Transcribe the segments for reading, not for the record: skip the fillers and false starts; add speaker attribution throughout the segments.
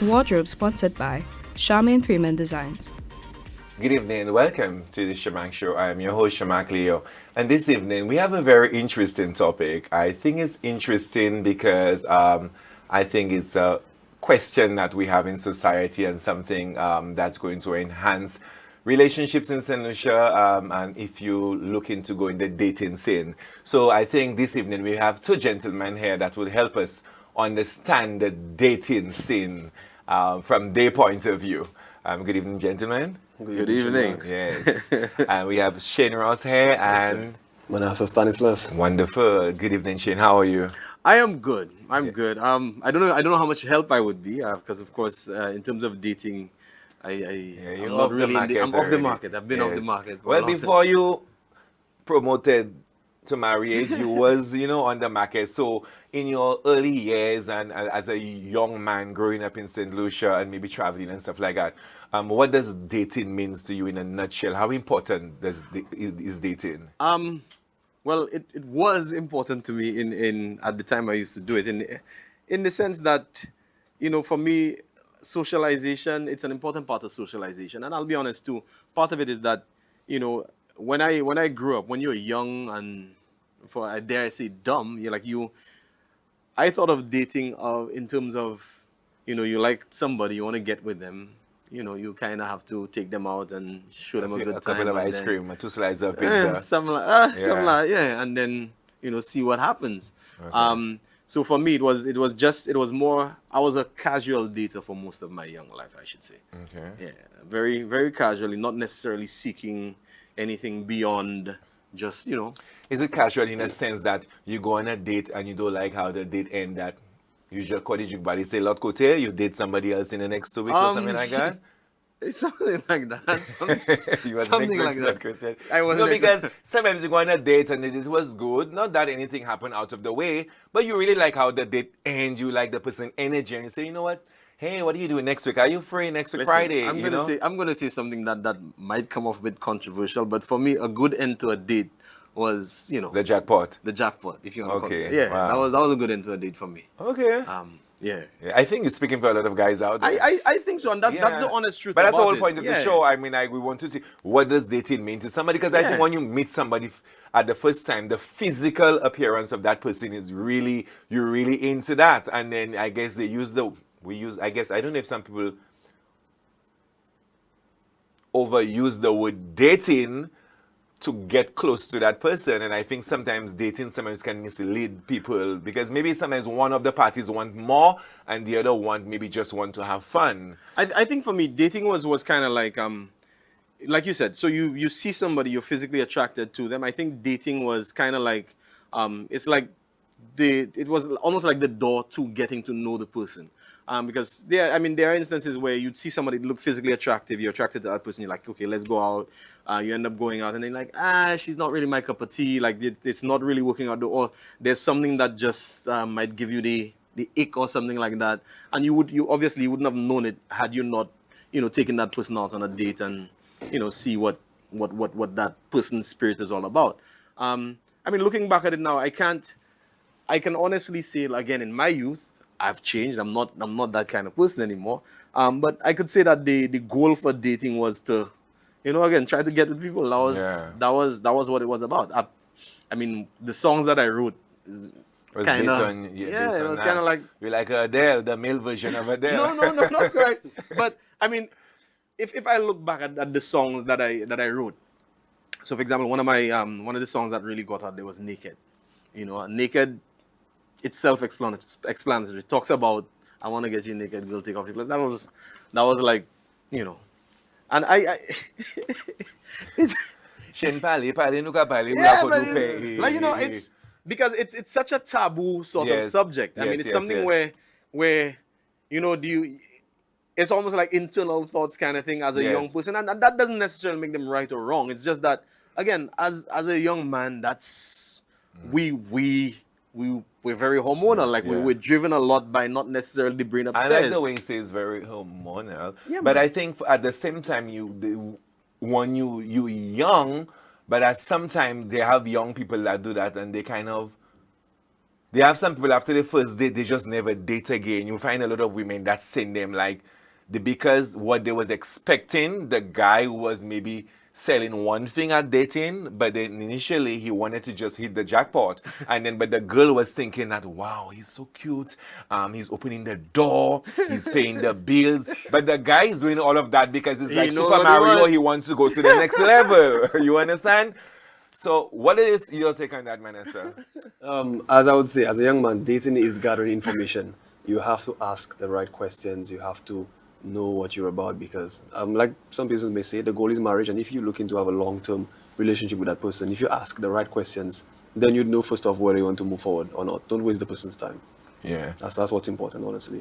Speaker 1: Wardrobe sponsored by Charmaine Freeman Designs.
Speaker 2: Good evening, welcome to the Sharmark Show. I am your host, Sharmark Leo. And this evening, we have a very interesting topic. I think it's interesting because I think it's a question that we have in society and something that's going to enhance relationships in St. Lucia, and if you looking to go in the dating scene. So I think this evening we have two gentlemen here that will help us understand the dating scene from their point of view. Good evening, gentlemen.
Speaker 3: Good evening.
Speaker 2: Yes. And we have Shayne Ross here and
Speaker 3: Manasseh Stanislaus.
Speaker 2: wonderful. Good evening, Shayne. How are you?
Speaker 3: I am good. I'm good. I don't know how much help I would be because of course in terms of dating,
Speaker 2: You're
Speaker 3: I'm not
Speaker 2: off the
Speaker 3: really
Speaker 2: market
Speaker 3: I'm off the
Speaker 2: already.
Speaker 3: market. I've been off the
Speaker 2: Yes.
Speaker 3: market. For a
Speaker 2: Well,
Speaker 3: long time.
Speaker 2: before you promoted to marriage, you was, on the market. So in your early years and as a young man growing up in St. Lucia and maybe traveling and stuff like that, what does dating means to you in a nutshell? How important is dating?
Speaker 3: Well, it was important to me in at the time I used to do it in the sense that for me socialization, it's an important part of socialization, and I'll be honest too, part of it is that when I grew up, when you're young and for I dare I say dumb, I thought of dating in terms of you like somebody, you want to get with them, you kind of have to take them out and show them a good
Speaker 2: A
Speaker 3: time,
Speaker 2: couple of
Speaker 3: and
Speaker 2: ice
Speaker 3: then
Speaker 2: cream, 2 slices of
Speaker 3: yeah,
Speaker 2: pizza.
Speaker 3: something like and then see what happens.
Speaker 2: Okay.
Speaker 3: So for me, it was more. I was a casual dater for most of my young life, I should say.
Speaker 2: Okay.
Speaker 3: Yeah, very very casually, not necessarily seeking anything beyond just
Speaker 2: Is it casual in a sense that you go on a date and you don't like how the date end, that you just call it body say lot kote, you date somebody else in the next 2 weeks or something like that?
Speaker 3: something like that.
Speaker 2: You wasn't
Speaker 3: Something like
Speaker 2: expecting
Speaker 3: that.
Speaker 2: Christian.
Speaker 3: I wasn't
Speaker 2: No, because
Speaker 3: expecting-
Speaker 2: sometimes you go on a date and it was good. Not that anything happened out of the way, but you really like how the date ends. You like the person energy, and you say, you know what? Hey, what are you doing next week? Are you free next week
Speaker 3: Listen,
Speaker 2: Friday?
Speaker 3: I'm gonna say something that might come off a bit controversial, but for me, a good end to a date was
Speaker 2: the jackpot.
Speaker 3: the jackpot, if you want to call
Speaker 2: Okay,
Speaker 3: it. Yeah,
Speaker 2: wow.
Speaker 3: that was a good end to a date for me.
Speaker 2: Okay.
Speaker 3: Yeah.
Speaker 2: Yeah, I think you're speaking for a lot of guys out there.
Speaker 3: I think so, and that's the
Speaker 2: Yeah.
Speaker 3: honest truth.
Speaker 2: But that's the
Speaker 3: about
Speaker 2: whole
Speaker 3: it.
Speaker 2: point of the
Speaker 3: Yeah.
Speaker 2: show. I mean, we want to see what does dating mean to somebody, because I think
Speaker 3: Yeah.
Speaker 2: when you meet somebody at the first time, the physical appearance of that person is really, you're really into that, and then I guess I guess I don't know if some people overuse the word dating to get close to that person, and I think sometimes dating sometimes can mislead people, because maybe sometimes one of the parties want more and the other one maybe just want to have fun.
Speaker 3: I think for me, dating was kind of like you said. So you see somebody, you're physically attracted to them. I think dating was kind of like it's like it was almost like the door to getting to know the person. Because there are instances where you'd see somebody look physically attractive, you're attracted to that person, you're like, okay, let's go out. You end up going out, and then like, she's not really my cup of tea. Like it's not really working out. Or there's something that just might give you the ick or something like that, and you obviously wouldn't have known it had you not taken that person out on a date and see what that person's spirit is all about. Looking back at it now, I can honestly say, again, in my youth, I've changed. I'm not that kind of person anymore. But I could say that the goal for dating was to, again, try to get with people. That was what it was about. The songs that I wrote
Speaker 2: Was
Speaker 3: kind
Speaker 2: based
Speaker 3: of
Speaker 2: on,
Speaker 3: it
Speaker 2: based on
Speaker 3: was
Speaker 2: that.
Speaker 3: kind of like
Speaker 2: You're like Adele, the male version of Adele.
Speaker 3: no, not quite. But if I look back at the songs that I wrote, so for example, one of the songs that really got out there was Naked. Naked. It's self-explanatory. It talks about, I want to get you naked, girl, take off your clothes. That was like, and I
Speaker 2: Shayne pali nuka pali
Speaker 3: yeah,
Speaker 2: mula
Speaker 3: but
Speaker 2: kodupe.
Speaker 3: it's because it's such a taboo sort of
Speaker 2: Yes.
Speaker 3: subject.
Speaker 2: Yes,
Speaker 3: It's
Speaker 2: yes,
Speaker 3: something
Speaker 2: yes.
Speaker 3: where it's almost like internal thoughts kind of thing as a
Speaker 2: Yes.
Speaker 3: young person, and that doesn't necessarily make them right or wrong. It's just that, again, as a young man, that's we're very hormonal. Like
Speaker 2: Yeah.
Speaker 3: we're driven a lot by not necessarily the brain
Speaker 2: I
Speaker 3: upstairs.
Speaker 2: like the way he says very hormonal.
Speaker 3: Yeah,
Speaker 2: but
Speaker 3: man.
Speaker 2: I think at the same time, when you young, but at some time they have young people that do that, and they kind of They have some people after the first date, they just never date again. You find a lot of women that send them like, because what they was expecting, the guy was maybe selling one thing at dating, but then initially he wanted to just hit the jackpot. And then, but the girl was thinking that, wow, he's so cute. He's opening the door, he's paying the bills. But the guy is doing all of that because it's like
Speaker 3: knows
Speaker 2: Super
Speaker 3: what he
Speaker 2: Mario,
Speaker 3: wants.
Speaker 2: he wants to go to the next level. You understand? So what is your take on that, Manasseh?
Speaker 4: As I would say, as a young man, dating is gathering information. You have to ask the right questions. You have to know what you're about because, like some people may say, the goal is marriage. And if you're looking to have a long-term relationship with that person, if you ask the right questions, then you'd know first off whether you want to move forward or not. Don't waste the person's time.
Speaker 2: Yeah.
Speaker 4: That's what's important, honestly.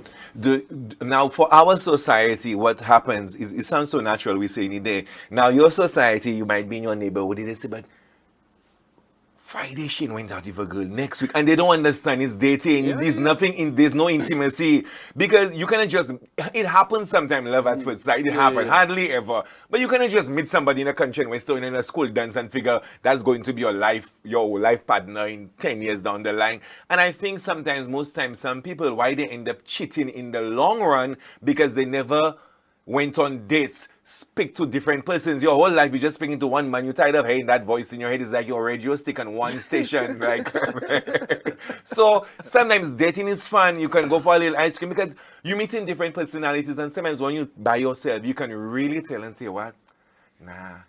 Speaker 2: Now, for our society, what happens is, it sounds so natural, we say in a day. Now, your society, you might be in your neighborhood, they say, but Friday, Shayne went out with a girl next week, and they don't understand it's dating. There's nothing, there's no intimacy. Because you cannot just, it happens sometimes, love at first sight, it happens, hardly ever. But you cannot just meet somebody in a country and we're still in a school dance and figure that's going to be your life partner in 10 years down the line. And I think sometimes, most times, some people, why they end up cheating in the long run, because they never went on dates, speak to different persons. Your whole life, you're just speaking to one man. You're tired of hearing that voice in your head. It's like your radio stick on one station. Like, so sometimes dating is fun. You can go for a little ice cream because you're meeting different personalities. And sometimes when you're by yourself, you can really tell and say, what? Nah,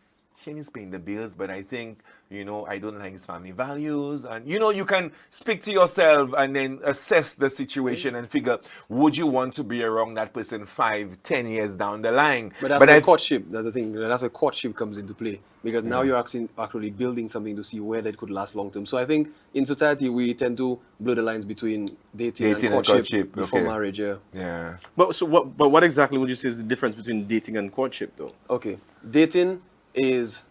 Speaker 2: Shayne is paying the bills, but I think, I don't like his family values. And, you can speak to yourself and then assess the situation and figure, would you want to be around that person 5-10 years down the line?
Speaker 4: But that's where courtship, that's the thing. That's where courtship comes into play. Because now you're actually building something to see whether it could last long term. So I think in society, we tend to blur the lines between dating and courtship before marriage.
Speaker 2: Yeah.
Speaker 3: But what exactly would you say is the difference between dating and courtship, though?
Speaker 4: Okay. Dating is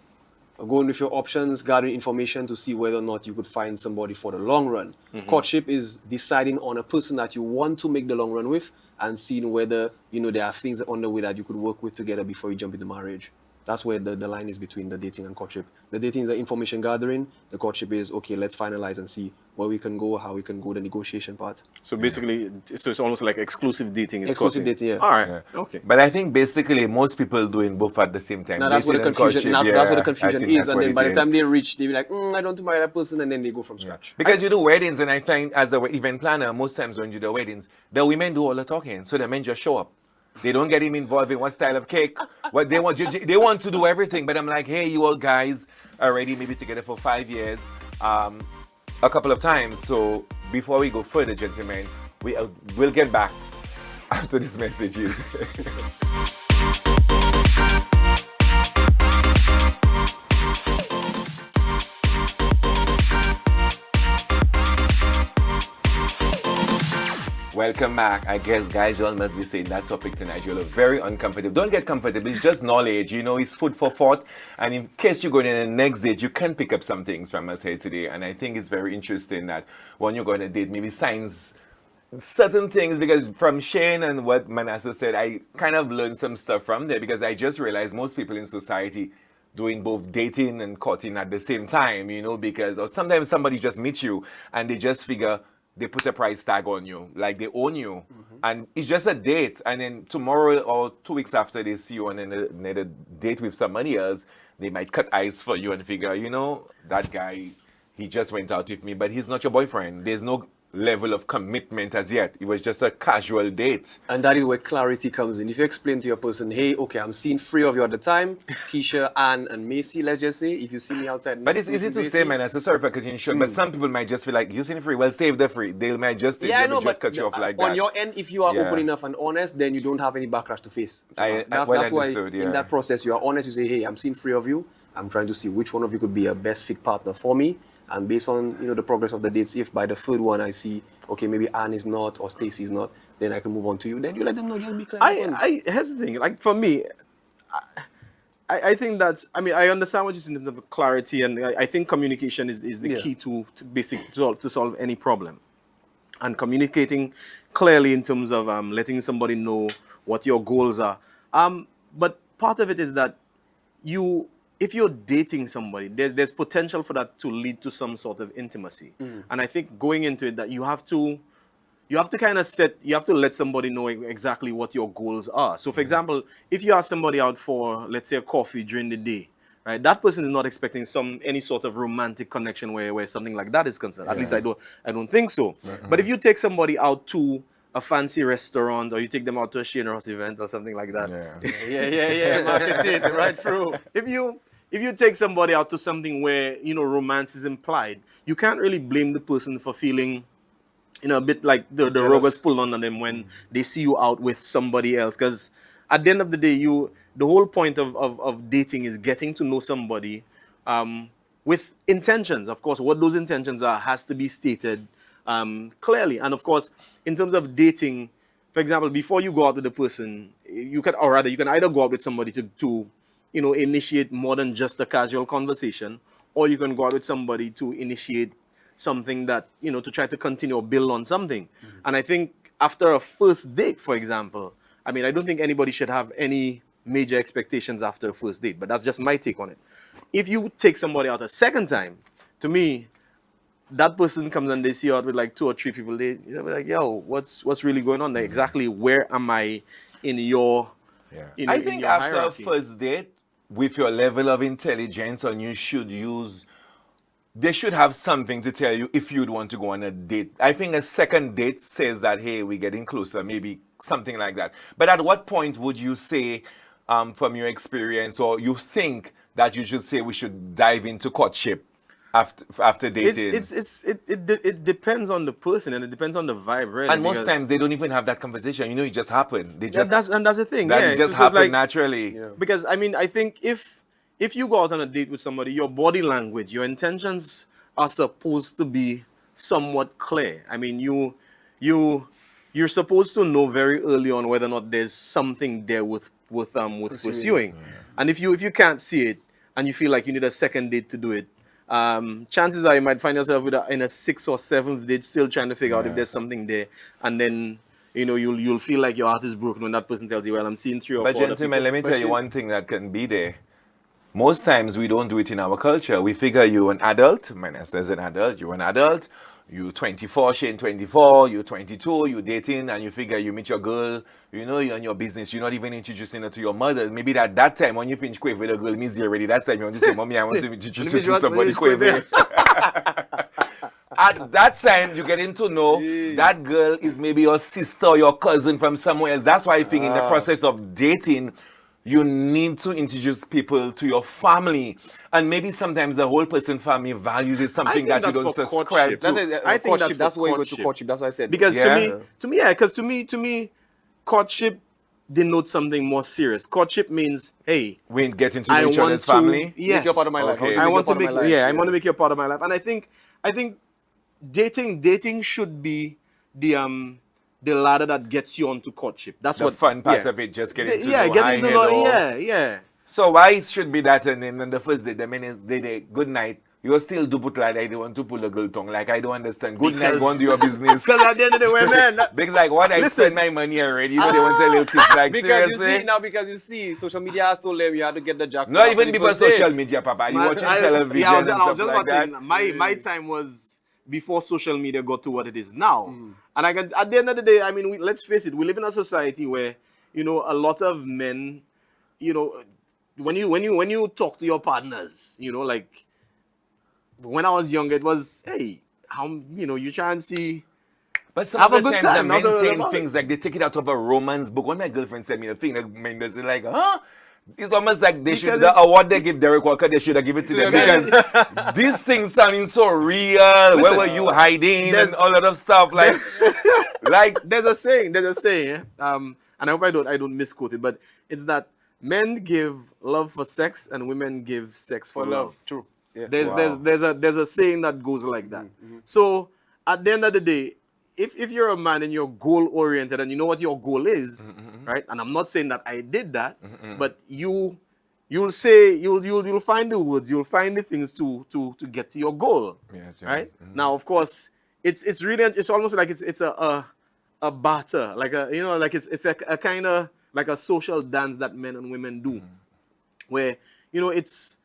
Speaker 4: going with your options, gathering information to see whether or not you could find somebody for the long run. Courtship is deciding on a person that you want to make the long run with and seeing whether, there are things on the way that you could work with together before you jump into marriage. That's where the line is between the dating and courtship. The dating is the information gathering. The courtship is, okay, let's finalize and see where we can go, how we can go, the negotiation part.
Speaker 3: So basically, so it's almost like exclusive dating.
Speaker 4: Exclusive dating, yeah.
Speaker 3: All right, okay.
Speaker 2: But I think basically most people doing both at the same time.
Speaker 4: Now that's where the confusion, that's where the confusion is. And then by the time they reach, they be like, I don't want to marry that person, and then they go from scratch.
Speaker 2: Because you do weddings, and I find as an event planner, most times when you do weddings, the women do all the talking, so the men just show up. They don't get him involved in what style of cake, what they want. They want to do everything, but I'm like, hey, you all guys are already maybe together for 5 years, a couple of times. So before we go further, gentlemen, we'll get back after these messages. Welcome back. I guess, guys, you all must be saying that topic tonight. You're very uncomfortable. Don't get comfortable. It's just knowledge. It's food for thought. And in case you're going in the next date, you can pick up some things from us here today. And I think it's very interesting that when you're going on a date, maybe signs certain things, because from Shayne and what Manasseh said, I kind of learned some stuff from there, because I just realized most people in society doing both dating and courting at the same time, because or sometimes somebody just meets you and they just figure they put a price tag on you, like they own you. And it's just a date. And then tomorrow or 2 weeks after they see you on another date with somebody else, they might cut eyes for you and figure, that guy, he just went out with me, but he's not your boyfriend. There's no level of commitment as yet. It was just a casual date.
Speaker 4: And that is where clarity comes in. If you explain to your person, hey, okay, I'm seeing 3 of you at the time, Keisha, Anne, and Macy, let's just say, if you see me outside.
Speaker 2: But it's easy to say, man, sorry for cutting you short, but some people might just feel like, you seen free, well, stay with the free. They might just, cut you off like that.
Speaker 4: On your end, if you are open enough and honest, then you don't have any backlash to face. That's why in that process, you are honest, you say, hey, I'm seeing 3 of you. I'm trying to see which one of you could be a best fit partner for me. And based on the progress of the dates, if by the 3rd one I see, okay, maybe Anne is not or Stacy is not, then I can move on to you. Then you let them know, just be clear.
Speaker 3: Here's the thing, like for me, I think that's, I understand what you're saying in terms of clarity, and I think communication is the key to solve any problem. And communicating clearly in terms of letting somebody know what your goals are. But part of it is that if you're dating somebody, there's potential for that to lead to some sort of intimacy. And I think going into it, that you have to kind of you have to let somebody know exactly what your goals are. So, for example, if you ask somebody out for, let's say, a coffee during the day, right? That person is not expecting any sort of romantic connection where something like that is concerned. At least I don't think so. But if you take somebody out to a fancy restaurant, or you take them out to a Shayne event or something like that,
Speaker 2: Yeah.
Speaker 3: market it right through. If you take somebody out to something where romance is implied, you can't really blame the person for feeling a bit like the rug is pulled on them when they see you out with somebody else. Because at the end of the day, the whole point of dating is getting to know somebody with intentions. Of course, what those intentions are has to be stated clearly. And of course, in terms of dating, for example, before you go out with a person, you can either go out with somebody to initiate more than just a casual conversation, or you can go out with somebody to initiate something that, to try to continue or build on something. And I think after a first date, for example, I don't think anybody should have any major expectations after a first date, but that's just my take on it. If you take somebody out a second time, to me, that person comes and they see you out with like 2 or 3 people, they be like, yo, what's really going on there? Exactly where am I in your
Speaker 2: I think
Speaker 3: your
Speaker 2: after
Speaker 3: hierarchy?
Speaker 2: a first date, with your level of intelligence, and they should have something to tell you if you'd want to go on a date. I think a second date says that, hey, we're getting closer, maybe something like that. But at what point would you say, from your experience, or you think that you should say we should dive into courtship after dating?
Speaker 3: It depends on the person, and it depends on the vibe, really.
Speaker 2: And most times they don't even have that conversation. It just happened.
Speaker 3: That's the thing.
Speaker 2: That just happened naturally.
Speaker 3: Yeah. Because I think if you go out on a date with somebody, your body language, your intentions are supposed to be somewhat clear. You're supposed to know very early on whether or not there's something there with pursuing. Yeah. And if you can't see it, and you feel like you need a second date to do it, chances are you might find yourself in a 6th or 7th date still trying to figure out if there's something there, and then you'll feel like your heart is broken when that person tells you, well, I'm seeing 3 or 4.
Speaker 2: But gentlemen, let me tell you one thing that can be there. Most times we don't do it in our culture. We figure you're an adult, Manasseh's an adult, you're an adult, you're 24, Shayne 24, you're 22, you're dating, and you figure you meet your girl, you're in your business, you're not even introducing her to your mother. Maybe that time when you finish Quave with a girl, means you're ready. That's time you want to say, Mommy, I want to introduce you to somebody Quave. At that time, you're getting to know that girl is maybe your sister or your cousin from somewhere else. That's why I think in the process of dating, you need to introduce people to your family. And maybe sometimes the whole person's family values is something that you don't subscribe to.
Speaker 3: I think that's
Speaker 4: why you go to courtship. That's what I said.
Speaker 3: Because to me, courtship denotes something more serious. Courtship means, hey,
Speaker 2: we get into each other's family.
Speaker 3: Yes,
Speaker 4: make you a part of my life.
Speaker 2: Okay.
Speaker 3: I want to make you a part of my life. And I think dating should be the ladder that gets you onto courtship. That's
Speaker 2: the
Speaker 3: what
Speaker 2: fun part of it, just getting to know.
Speaker 3: Yeah.
Speaker 2: So why it should be that, and then on the first day, the minute they good night, you still do put like they want to pull a girl tongue. Like, I don't understand. Good night, go on do your business.
Speaker 3: Because at the end of the day, man,
Speaker 2: because like what I spend my money already, they want a little kiss. Like, seriously.
Speaker 4: Because you see, social media has told them you have to get the jackpot.
Speaker 2: Not even because social media, Papa. You watching television.
Speaker 3: Yeah, I was
Speaker 2: just
Speaker 3: about to say, my time was before social media got to what it is now. And at the end of the day, let's face it, we live in a society where, a lot of men, when you talk to your partners, like when I was younger, it was, hey, how, you try and see.
Speaker 2: But some of the times the men saying things like they take it out of a romance book. When my girlfriend sent me the thing, the men they're like, huh? It's almost like the award they give Derek Walker, they should have given it to them, because these things sounding so real. Where were you hiding and all that of stuff? Like
Speaker 3: there's a saying, and I hope I don't misquote it, but it's that men give love for sex and women give sex for love.
Speaker 4: True. Yeah.
Speaker 3: There's a saying that goes like that. So at the end of the day, if you're a man and you're goal oriented and you know what your goal is, right? And I'm not saying that I did that, but you'll find the words, you'll find the things to get to your goal, right? Now, of course, it's almost like it's a barter, like it's a kind of like a social dance that men and women do, where it's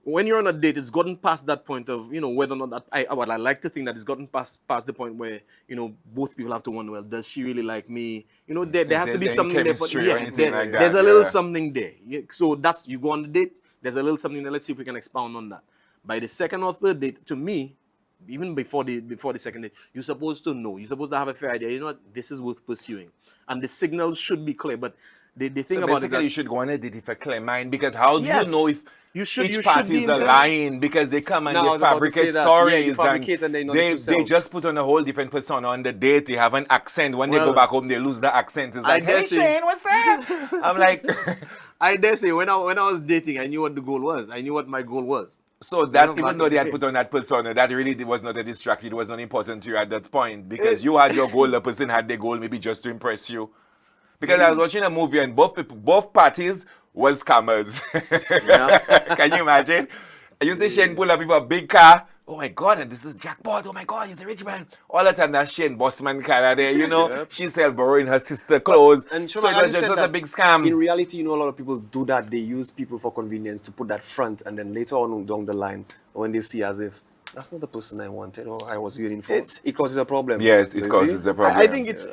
Speaker 3: when you're on a date, it's gotten past that point of, whether or not that I like to think that it's gotten past the point where, both people have to wonder, well, does she really like me? There has to be
Speaker 2: there's any
Speaker 3: something there.
Speaker 2: chemistry or anything like that,
Speaker 3: there's a little
Speaker 2: yeah.
Speaker 3: something there. So that's, you go on the date, there's a little something there. Let's see if we can expound on that. By the second or third date, to me, even before the second date, you're supposed to know. You're supposed to have a fair idea. You know what? This is worth pursuing. And the signals should be clear. But the thing
Speaker 2: So
Speaker 3: about it,
Speaker 2: basically,
Speaker 3: that,
Speaker 2: you should go on a date with a clear mind, because how do
Speaker 3: Yes.
Speaker 2: you know if
Speaker 3: You should
Speaker 2: each
Speaker 3: be
Speaker 2: party is
Speaker 3: in contact.
Speaker 2: lying? Because they come and
Speaker 4: No, I
Speaker 2: they
Speaker 4: was about to
Speaker 2: fabricate
Speaker 4: say that.
Speaker 2: stories,
Speaker 4: Yeah, you fabricate and they know the
Speaker 2: they
Speaker 4: true self.
Speaker 2: just put on a whole different persona on the date. They have an accent. When they
Speaker 3: Well,
Speaker 2: go back home, they lose the accent. It's
Speaker 3: I
Speaker 2: like, hey
Speaker 3: dare say-
Speaker 2: Shayne, what's up? I'm like,
Speaker 3: I dare say, when I was dating, I knew what the goal was. I knew what my goal was.
Speaker 2: so that
Speaker 3: You know,
Speaker 2: even
Speaker 3: back
Speaker 2: though they
Speaker 3: in
Speaker 2: had
Speaker 3: the
Speaker 2: put on that persona, that really was not a distraction. It was not important to you at that point, because you had your goal. The person had their goal, maybe just to impress you. Because I was watching a movie and both parties was scammers. Can you imagine? I used to Shayne pull up with a big car. Oh my God, and this is jackpot. Oh my God, he's a rich man. All the time that Shayne bossman car there, She's borrowing her sister clothes.
Speaker 4: And
Speaker 2: So
Speaker 4: Sharmark,
Speaker 2: it
Speaker 4: I
Speaker 2: was
Speaker 4: just
Speaker 2: just
Speaker 4: said
Speaker 2: a
Speaker 4: that
Speaker 2: big scam.
Speaker 4: In reality, a lot of people do that. They use people for convenience to put that front, and then later on down the line, when they see as if that's not the person I wanted or I was yearning for, it causes a problem.
Speaker 2: Yes,
Speaker 4: You
Speaker 2: it
Speaker 4: see?
Speaker 2: causes a problem.
Speaker 3: I think it's,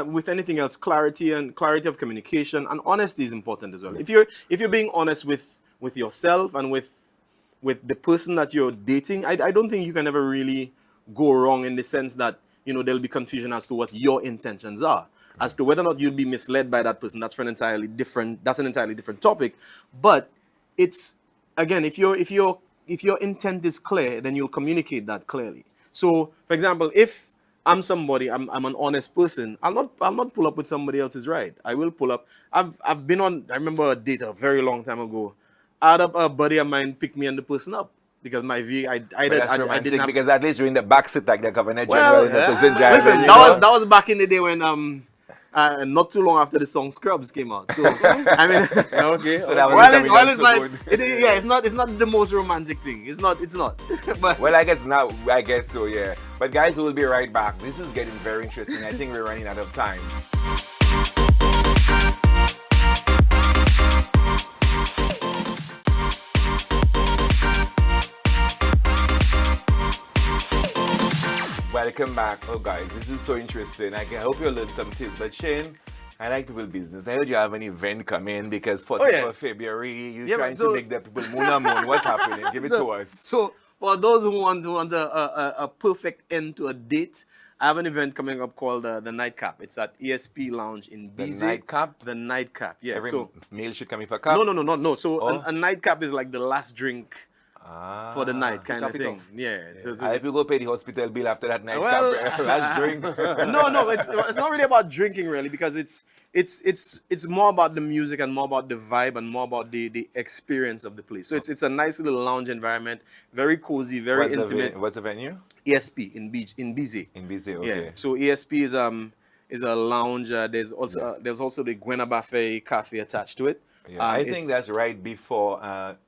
Speaker 3: with anything else, clarity of communication and honesty is important as well. If you're being honest with yourself and with the person that you're dating, I don't think you can ever really go wrong, in the sense that, there'll be confusion as to what your intentions are. As to whether or not you'll be misled by that person, that's an entirely different topic. But it's, again, if your intent is clear, then you'll communicate that clearly. So, for example, if I'm somebody, I'm an honest person, I'll not pull up with somebody else's ride. I will pull up. I've been on, I remember a date a very long time ago. I had a buddy of mine pick me and the person up, because my view, I
Speaker 2: But that's
Speaker 3: didn't
Speaker 2: romantic,
Speaker 3: have.
Speaker 2: because at least you're in the back seat like the governor
Speaker 3: Well,
Speaker 2: general is the person driving.
Speaker 3: listen, that was back in the day when not too long after the song Scrubs came out. So I mean,
Speaker 4: Okay.
Speaker 2: So that was
Speaker 3: while
Speaker 2: the
Speaker 3: it's like,
Speaker 2: good.
Speaker 3: it's not the most romantic thing. It's not. But
Speaker 2: Well, I guess so, yeah. But guys, we'll be right back. This is getting very interesting. I think we're running out of time. Welcome back. Oh, guys, this is so interesting. I hope you learned some tips. But Shayne, I like people business. I heard you have an event coming, because 14th
Speaker 3: yes.
Speaker 2: of February, you're
Speaker 3: Yeah,
Speaker 2: trying
Speaker 3: so-
Speaker 2: to make the people moon. What's happening? Give it to us.
Speaker 3: So for those who want a perfect end to a date, I have an event coming up called the Nightcap. It's at ESP Lounge in
Speaker 2: The
Speaker 3: BZ.
Speaker 2: Nightcap?
Speaker 3: The Nightcap. Yeah.
Speaker 2: Every
Speaker 3: So
Speaker 2: meal should come in for a cup?
Speaker 3: no. So
Speaker 2: Oh.
Speaker 3: a nightcap is like the last drink for the night kind of
Speaker 4: cap it
Speaker 3: thing.
Speaker 4: off.
Speaker 3: Yeah. So-
Speaker 2: I hope you go pay the hospital bill after that night.
Speaker 3: Well,
Speaker 2: Last drink.
Speaker 3: no, it's not really about drinking, really, because it's more about the music and more about the vibe and more about the experience of the place. So it's a nice little lounge environment, very cozy, very intimate.
Speaker 2: What's the venue?
Speaker 3: ESP in BZ.
Speaker 2: In BC, okay.
Speaker 3: Yeah. So ESP is a lounge. There's also the Gwena Buffet Cafe attached to it.
Speaker 2: Yeah, I think
Speaker 3: it's-
Speaker 2: that's right before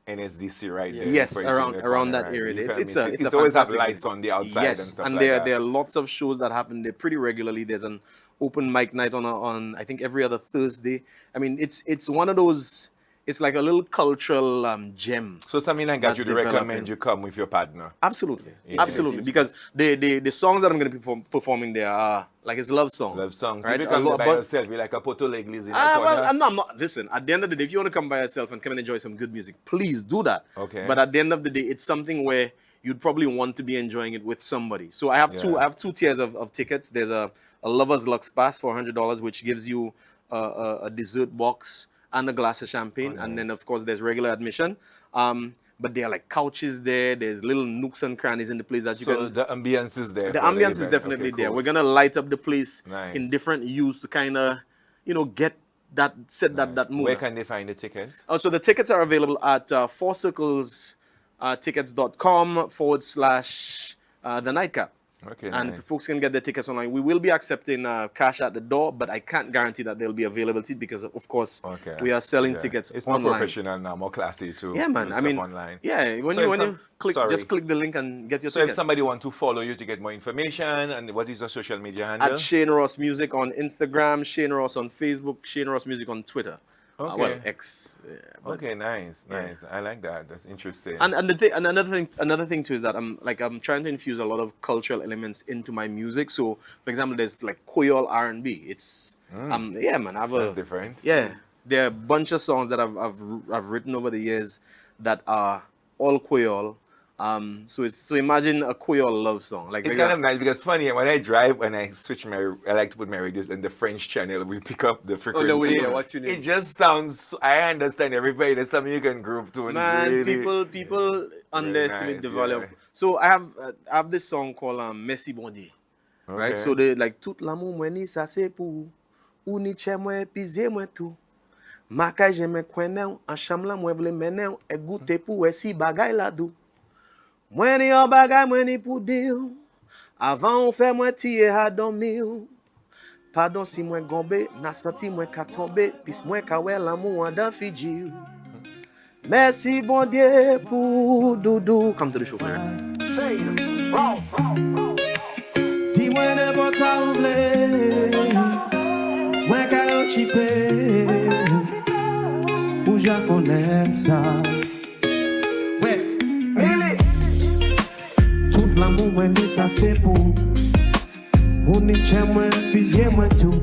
Speaker 2: NSDC, right there.
Speaker 3: Yes,
Speaker 2: Very soon in the
Speaker 3: around that
Speaker 2: corner,
Speaker 3: area.
Speaker 2: right? You
Speaker 3: It's
Speaker 2: can
Speaker 3: a
Speaker 2: miss it. It's always have
Speaker 3: fantastic
Speaker 2: lights
Speaker 3: place.
Speaker 2: on the outside and
Speaker 3: Yes,
Speaker 2: stuff
Speaker 3: and
Speaker 2: like
Speaker 3: there
Speaker 2: that.
Speaker 3: are lots of shows that happen there pretty regularly. There's an open mic night on I think every other Thursday. I mean, it's one of those. It's like a little cultural gem.
Speaker 2: So something like that,
Speaker 3: That's
Speaker 2: you'd
Speaker 3: developing.
Speaker 2: recommend you come with your partner.
Speaker 3: Absolutely,
Speaker 2: Yeah.
Speaker 3: absolutely. Because the songs that I'm going to be performing there are like it's love songs.
Speaker 2: Love songs.
Speaker 3: right?
Speaker 2: If you come
Speaker 3: But-
Speaker 2: by yourself, you're like a Poto Leglis in a
Speaker 3: well,
Speaker 2: corner.
Speaker 3: I'm not. Listen, at the end of the day, if you want to come by yourself and come and enjoy some good music, please do that.
Speaker 2: Okay.
Speaker 3: But at the end of the day, it's something where you'd probably want to be enjoying it with somebody. So I have two tiers of tickets. There's a Lovers Lux Pass for $100, which gives you a dessert box and a glass of champagne, and then of course there's regular admission. But there are like couches there. There's little nooks and crannies in the place that you
Speaker 2: So
Speaker 3: can.
Speaker 2: the ambience is there.
Speaker 3: The
Speaker 2: for
Speaker 3: ambiance is
Speaker 2: event.
Speaker 3: definitely
Speaker 2: Okay,
Speaker 3: there.
Speaker 2: cool.
Speaker 3: We're gonna light up the place
Speaker 2: Nice.
Speaker 3: in different hues to kind of, get that mood.
Speaker 2: Where can they find the tickets?
Speaker 3: So the tickets are available at fourcirclestickets.com/the nightcap.
Speaker 2: Okay,
Speaker 3: And
Speaker 2: nice.
Speaker 3: folks can get their tickets online. We will be accepting cash at the door, but I can't guarantee that there'll be availability because, of course,
Speaker 2: Okay.
Speaker 3: we are selling
Speaker 2: Yeah.
Speaker 3: tickets
Speaker 2: It's more
Speaker 3: online.
Speaker 2: professional now, more classy too.
Speaker 3: Yeah, man.
Speaker 2: Do
Speaker 3: I
Speaker 2: stuff
Speaker 3: mean,
Speaker 2: online.
Speaker 3: yeah. When
Speaker 2: So
Speaker 3: you
Speaker 2: if some-
Speaker 3: click,
Speaker 2: sorry.
Speaker 3: just click the link and get your
Speaker 2: So
Speaker 3: ticket.
Speaker 2: if somebody wants to follow you to get more information, and what is your social media handle?
Speaker 3: At Shayne Ross Music on Instagram, Shayne Ross on Facebook, Shayne Ross Music on Twitter.
Speaker 2: Okay.
Speaker 3: ex. But,
Speaker 2: Okay, nice. I like that. That's interesting.
Speaker 3: And another thing too is that I'm trying to infuse a lot of cultural elements into my music. So for example, there's like Creole R&B. It's yeah, man.
Speaker 2: That's different.
Speaker 3: Yeah, there are a bunch of songs that I've written over the years that are all Creole. So imagine a Creole love song.
Speaker 2: It's kind of nice because funny when I drive, when I switch I like to put my radios in the French channel. We pick up the frequency.
Speaker 4: What's your name?
Speaker 2: It just sounds. I understand everybody. There's something you can group to. And
Speaker 3: Man,
Speaker 2: it's really,
Speaker 3: people underestimate
Speaker 2: nice,
Speaker 3: the value.
Speaker 2: yeah.
Speaker 3: So I have this song called Merci Bon Dieu. Right?
Speaker 2: Okay.
Speaker 3: So they like tout l'amour moi ni ça c'est pour ou ni che moi pise moi tout. Makay j'aime connait en chambre là moi vle mener et goûter pour si bagay la dou. Moi ni en bagay moi ni pour dire. Avant on fait moi tirer à dormir. Pardon si moi gombe, na senti moi ka tomber, pis moi ka wè l'amour en dan Fidji. Merci bon Dieu pour doudou. Come to the show, man.
Speaker 5: Dis-moi n'importe ça où v'lez, moi ka yo chipé, ou ja connaît ça. Ouais, tout l'amour moi dit ça c'est pour, ou ni che moi pisier moi tout.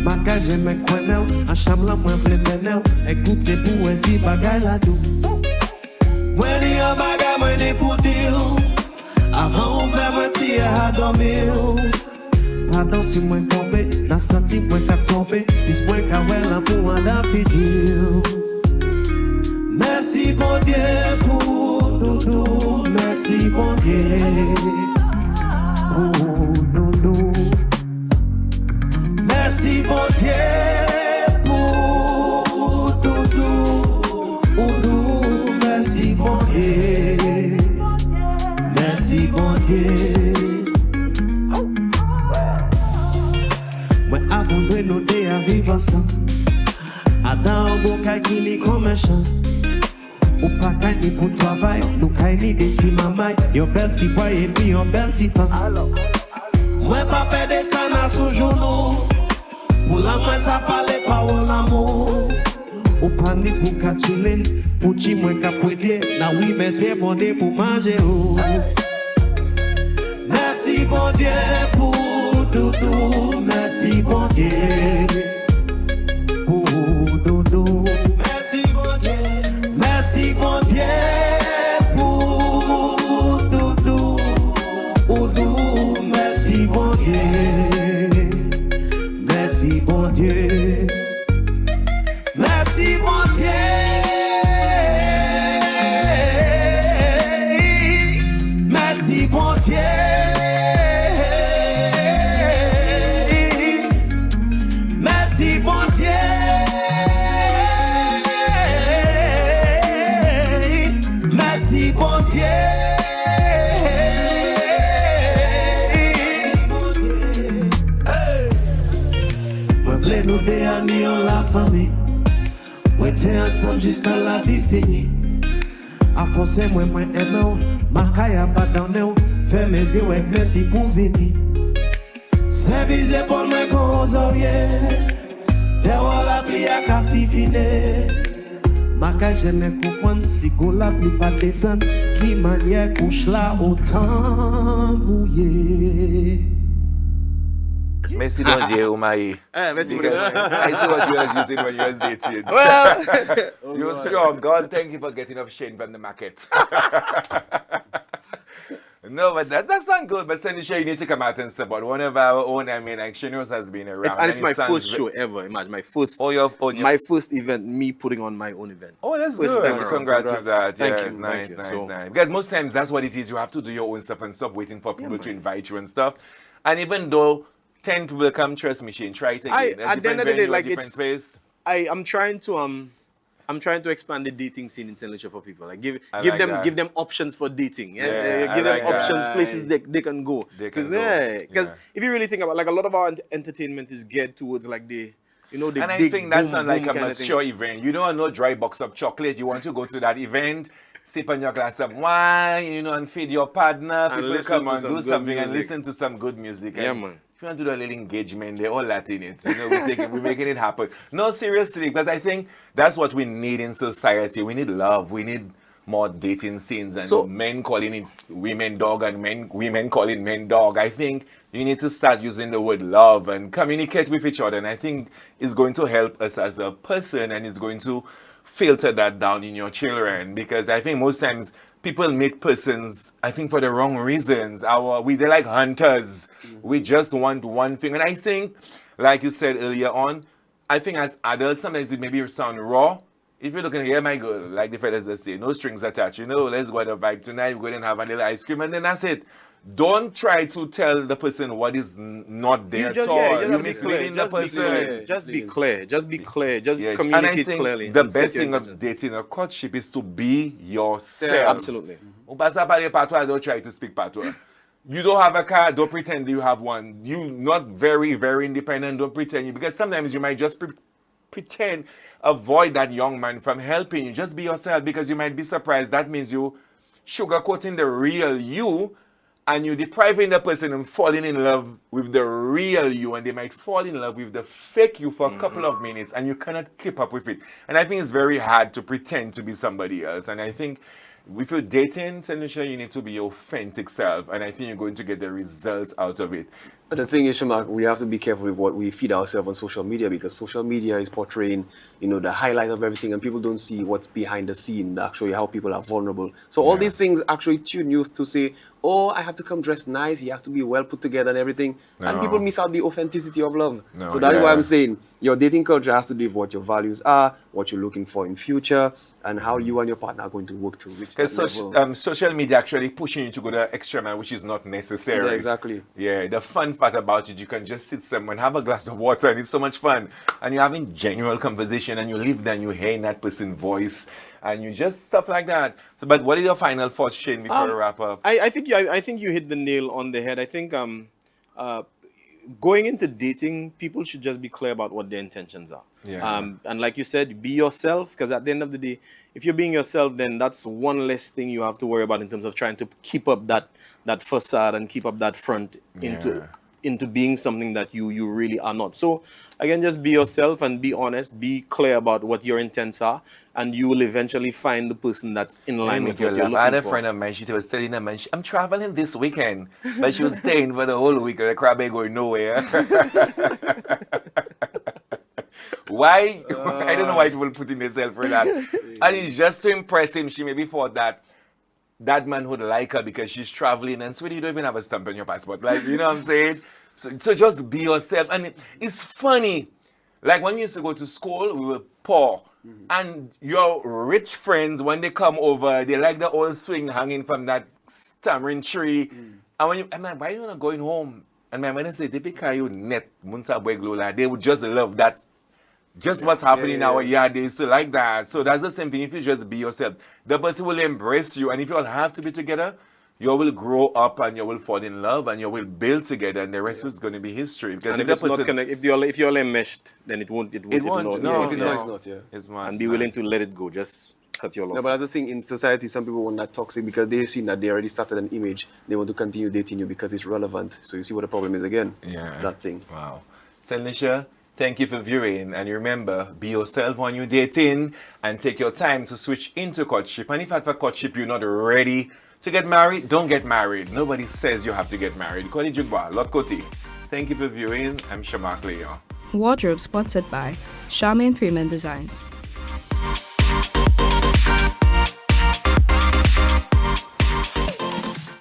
Speaker 5: Maka j'aime connaît, en chambre là moi vle mener, écoutez pour si bagay la dou. Moi ni en bagay moi ni pour dire. Avant on fait moi tirer à dormir. Pardon si moi tombé, n'a senti moi qu'à tomber. Dis moi qu'à ouais l'amour en la figure. Merci bon Dieu pour doudou. Merci bon Dieu pour doudou. Merci bon Dieu pour doudou. Doudou, merci bon Dieu. Merci bon Dieu. Moi avant de nous deux à vivre ensemble, Adam au boca qui ni comme un chant. Ou pas qu'à ni pour travail, nous qu'à ni des petits mamay, yon bel petit boy et puis yon bel petit pain. Moi pas perdre ça dans son genou, pour la main ça parle pas ou l'amour. Ou pas ni pour qu'à chiller, pour chi moi qu'à prier, na oui mais c'est bon Dieu pour manger. Merci bon Dieu pour doudou, merci bon Dieu pour doudou. Merci bon Dieu, merci bon Dieu pour doudou, doudou, merci bon Dieu, merci bon Dieu, merci bon Dieu. Merci bon Dieu. Merci bon Dieu. Merci bon Dieu. Moi voulais nous déanimer la famille. Moi t'es ensemble jusqu'à la vie finie. A forcer moi aimer, ma kaya pas donner, fais mes yeux ouais merci pour venir. Service pour moi cause te wala pli a ka fifine. Ma kaya j'aime comprendre si go la pli pas descendre, qui manière couche là autant mouillé.
Speaker 2: Merci bon Dieu, Umahi.
Speaker 3: Merci bon
Speaker 2: Because
Speaker 3: Dieu.
Speaker 2: I see what you was using when you was dating.
Speaker 3: Well,
Speaker 2: You're strong. God, thank you for getting up Shayne from the market. No, but that sounds good. But Sandy, you need to come out and support one of our own. I mean, like Shayne has been around.
Speaker 3: and it's my
Speaker 2: it sounds
Speaker 3: first show ever. Imagine my first,
Speaker 2: my
Speaker 3: first event. Me putting on my own event.
Speaker 2: Oh, that's
Speaker 3: First
Speaker 2: good.
Speaker 3: time around.
Speaker 2: Congrats with that.
Speaker 3: Thank
Speaker 2: Yes,
Speaker 3: you.
Speaker 2: nice,
Speaker 3: Thank you.
Speaker 2: nice,
Speaker 3: So-
Speaker 2: nice. Because most times that's what it is. You have to do your own stuff and stop waiting for people to invite you and stuff. And even though 10 people come, trust me, Shayne, try it again.
Speaker 3: At the end of the day, like
Speaker 2: different
Speaker 3: it's,
Speaker 2: space.
Speaker 3: I'm trying to expand the dating scene in St. Lucia for people. Like give
Speaker 2: like
Speaker 3: them
Speaker 2: that.
Speaker 3: give them options for dating.
Speaker 2: Yeah, I
Speaker 3: give them
Speaker 2: like
Speaker 3: options,
Speaker 2: that.
Speaker 3: places they can go.
Speaker 2: They can
Speaker 3: Because
Speaker 2: go.
Speaker 3: if you really think about, like, a lot of our entertainment is geared towards like the
Speaker 2: And I
Speaker 3: big
Speaker 2: think that's
Speaker 3: boom,
Speaker 2: not like
Speaker 3: boom
Speaker 2: a
Speaker 3: kind of thing.
Speaker 2: mature event. You don't want no dry box of chocolate. You want to go to that event, sip on your glass of wine, and feed your partner.
Speaker 3: And
Speaker 2: People
Speaker 3: listen
Speaker 2: come
Speaker 3: to
Speaker 2: and
Speaker 3: some
Speaker 2: do
Speaker 3: good
Speaker 2: something and
Speaker 3: music.
Speaker 2: listen to some good music.
Speaker 3: Yeah,
Speaker 2: and
Speaker 3: man.
Speaker 2: if you want to do a little engagement, they're all that in it. We're making it happen. No, seriously, because I think that's what we need in society. We need love. We need more dating scenes and
Speaker 3: So-
Speaker 2: men calling it women dog and women calling men dog. I think you need to start using the word love and communicate with each other. And I think it's going to help us as a person, and it's going to filter that down in your children, because I think most times people meet persons, I think, for the wrong reasons. They're like hunters. We just want one thing. And I think, like you said earlier on, I think as adults, sometimes it maybe sound raw. If you're looking here, my girl, like the fellas just say, no strings attached, let's go to the vibe tonight, we're going to have a little ice cream, and then that's it. Don't try to tell the person what is not there at all. You're misleading the person.
Speaker 3: Just be clear. Just
Speaker 2: Yeah,
Speaker 3: communicate
Speaker 2: and I think
Speaker 3: clearly.
Speaker 2: the
Speaker 3: and set
Speaker 2: best
Speaker 3: your
Speaker 2: thing of
Speaker 3: intentions.
Speaker 2: dating a courtship is to be yourself.
Speaker 3: Absolutely.
Speaker 2: Upasa parler patois, don't try to speak patois. You don't have a car, don't pretend you have one. You not very, very independent, don't pretend you, because sometimes you might just pretend, avoid that young man from helping you. Just be yourself, because you might be surprised. That means you sugarcoating the real you, and you depriving the person from falling in love with the real you, and they might fall in love with the fake you for a couple of minutes, and you cannot keep up with it. And I think it's very hard to pretend to be somebody else. And I think if you're dating, Tanisha, you need to be your authentic self, and I think you're going to get the results out of it.
Speaker 4: But the thing is, Sharmark, we have to be careful with what we feed ourselves on social media, because social media is portraying, the highlight of everything, and people don't see what's behind the scene, actually how people are vulnerable. So all these things actually tune you to say, oh, I have to come dressed nice, you have to be well put together and everything. And
Speaker 2: No.
Speaker 4: people miss out the authenticity of love.
Speaker 2: No,
Speaker 4: So that's why
Speaker 2: yeah.
Speaker 4: I'm saying your dating culture has to do with what your values are, what you're looking for in future, and how you and your partner are going to work to reach that
Speaker 2: Because
Speaker 4: level.
Speaker 2: social media actually pushing you to go the extra mile, which is not necessary.
Speaker 4: Yeah, exactly.
Speaker 2: Yeah, the fun part about it, you can just sit somewhere and have a glass of water, and it's so much fun. And you're having genuine conversation, and you live there, and you hear that person's voice, and you just stuff like that. So, but what is your final thoughts, Shayne, before we wrap up?
Speaker 3: I think you hit the nail on the head. I think going into dating, people should just be clear about what their intentions are.
Speaker 2: Yeah.
Speaker 3: And like you said, be yourself, because at the end of the day, if you're being yourself, then that's one less thing you have to worry about in terms of trying to keep up that facade and keep up that front into being something that you really are not. So again, just be yourself and be honest, be clear about what your intents are, and you will eventually find the person that's in line with what you're
Speaker 2: I had a
Speaker 3: looking for.
Speaker 2: friend of mine, she was telling a man, I'm traveling this weekend, but she was staying for the whole week. The crab ain't going nowhere. Why? I don't know why people putting themselves for that. And it's just to impress him. She maybe thought that man would like her because she's traveling, and sweetie, you don't even have a stamp on your passport. Like, you know what I'm saying? So just be yourself. And it's funny. Like when we used to go to school, we were poor. And your rich friends, when they come over, they like the old swing hanging from that tamarind tree. And I'm like, why are you not going home? And my mother said, you net, they would just love that. Just what's happening in our yard, they used to like that. So that's the same thing. If you just be yourself, the person will embrace you. And if you all have to be together, you will grow up and you will fall in love and you will build together, and the rest is going to be history. Because
Speaker 3: And if
Speaker 2: the
Speaker 3: it's not
Speaker 2: person,
Speaker 3: connected, if you're enmeshed, then it won't.
Speaker 2: no,
Speaker 4: if it's
Speaker 2: no.
Speaker 4: not, it's not, yeah.
Speaker 2: It's mad,
Speaker 3: And be willing to let it go. Just cut your
Speaker 4: No,
Speaker 3: losses.
Speaker 4: but that's the thing, in society, some people want that toxic because they've seen that they already started an image. They want to continue dating you because it's relevant. So you see what the problem is again.
Speaker 2: Yeah.
Speaker 4: That thing.
Speaker 2: Wow. Tanisha, thank you for viewing. And remember, be yourself when you're dating and take your time to switch into courtship. And if after courtship you're not ready to get married, don't get married. Nobody says you have to get married. Kodi Jugba, Lot Koti. Thank you for viewing. I'm Sharmark Leo.
Speaker 1: Wardrobe sponsored by Charmaine Freeman Designs.